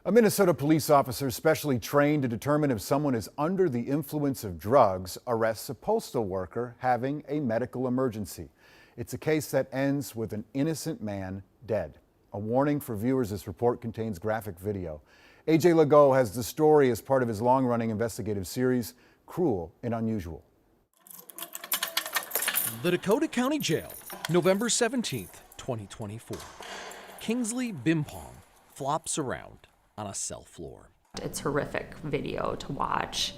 A Minnesota police officer specially trained to determine if someone is under the influence of drugs arrests a postal worker having a medical emergency. It's a case that ends with an innocent man dead. A warning for viewers: this report contains graphic video. AJ Legault has the story as part of his long-running investigative series, Cruel and Unusual. The Dakota County Jail, November 17th, 2024. Kingsley Bimpong flops around on a cell floor. It's horrific video to watch.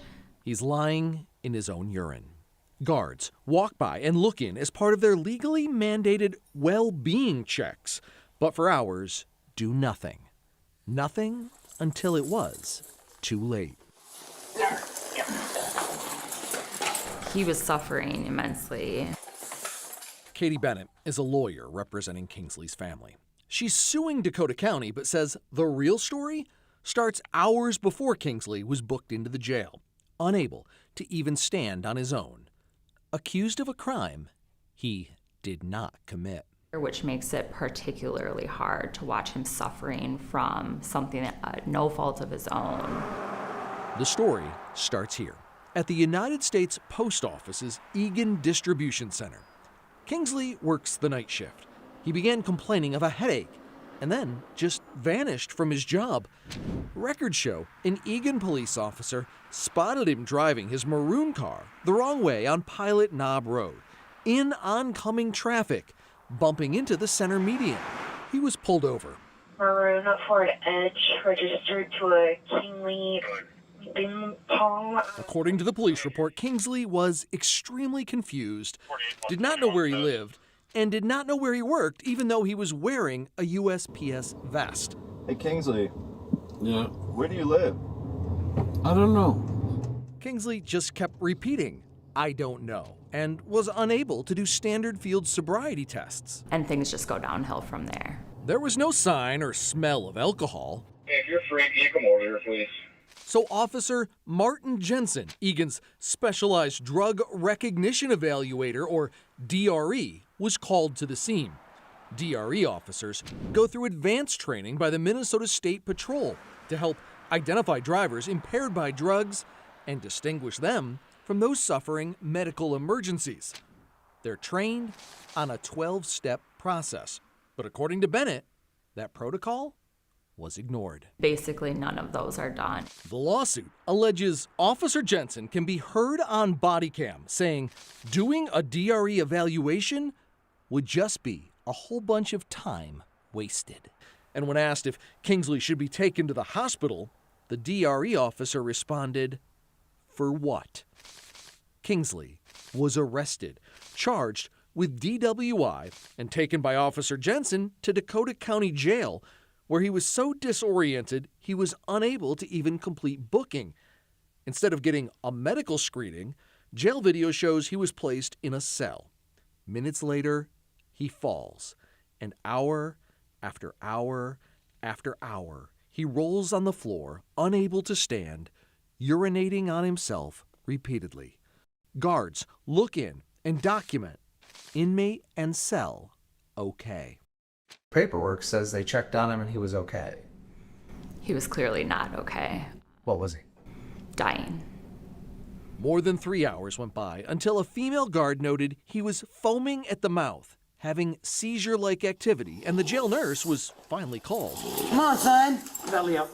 He's lying in his own urine. Guards walk by and look in as part of their legally mandated well-being checks, but for hours do nothing. Nothing until it was too late. He was suffering immensely. Katie Bennett is a lawyer representing Kingsley's family. She's suing Dakota County, but says the real story starts hours before Kingsley was booked into the jail, unable to even stand on his own, accused of a crime he did not commit. Which makes it particularly hard to watch him suffering from something at no fault of his own. The story starts here, at the United States Post Office's Eagan Distribution Center. Kingsley works the night shift. He began complaining of a headache and then just vanished from his job. Records show an Eagan police officer spotted him driving his maroon car the wrong way on Pilot Knob Road, in oncoming traffic, bumping into the center median. He was pulled over. Maroon Ford Edge registered to a Kingsley Bimpong. According to the police report, Kingsley was extremely confused, did not know where he lived, and did not know where he worked, even though he was wearing a USPS vest. Hey, Kingsley. Yeah. Where do you live? I don't know. Kingsley just kept repeating, "I don't know," and was unable to do standard field sobriety tests. And things just go downhill from there. There was no sign or smell of alcohol. Hey, if you're free, can you come over here, please? So Officer Martin Jensen, Eagan's Specialized Drug Recognition Evaluator, or DRE, was called to the scene. DRE officers go through advanced training by the Minnesota State Patrol to help identify drivers impaired by drugs and distinguish them from those suffering medical emergencies. They're trained on a 12-step process, but according to Bennett, that protocol was ignored. Basically, none of those are done. The lawsuit alleges Officer Jensen can be heard on body cam saying doing a DRE evaluation would just be a whole bunch of time wasted. And when asked if Kingsley should be taken to the hospital, the DRE officer responded, "For what?" Kingsley was arrested, charged with DWI, and taken by Officer Jensen to Dakota County Jail, where he was so disoriented he was unable to even complete booking. Instead of getting a medical screening, jail video shows he was placed in a cell. Minutes later, he falls, and hour after hour after hour, he rolls on the floor, unable to stand, urinating on himself repeatedly. Guards look in and document inmate and cell okay. Paperwork says they checked on him and he was okay. He was clearly not okay. What was he? Dying. More than 3 hours went by until a female guard noted he was foaming at the mouth, having seizure-like activity, and the jail nurse was finally called. Come on, son. Belly up.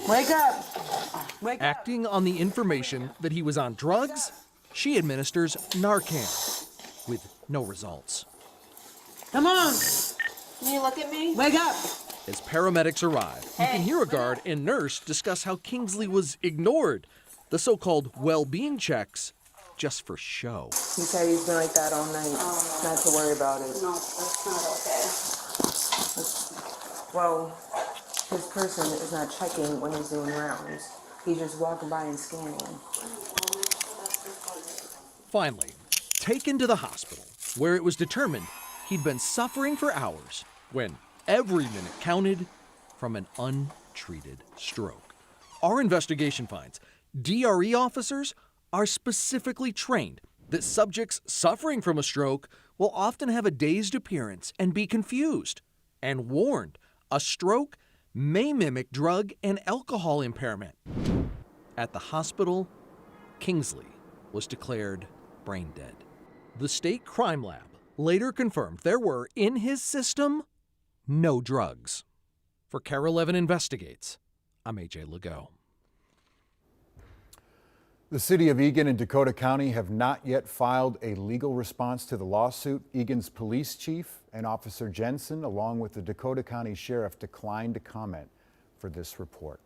Wake up. Wake up. Acting on the information that he was on drugs, she administers Narcan, with no results. Come on. Can you look at me? Wake up. As paramedics arrive, you can hear a guard and nurse discuss how Kingsley was ignored, the so-called well-being checks, just for show. He said he's been like that all night. Not to worry about it. No, that's not okay. Well, his person is not checking when he's doing rounds. He's just walking by and scanning. Finally, taken to the hospital, where it was determined he'd been suffering for hours when every minute counted from an untreated stroke. Our investigation finds DRE officers are specifically trained that subjects suffering from a stroke will often have a dazed appearance and be confused, and warned a stroke may mimic drug and alcohol impairment. At the hospital, Kingsley was declared brain dead. The state crime lab later confirmed there were in his system no drugs. For KARE 11 Investigates, I'm AJ Legault. The city of Eagan and Dakota County have not yet filed a legal response to the lawsuit. Eagan's police chief and Officer Jensen, along with the Dakota County Sheriff, declined to comment for this report.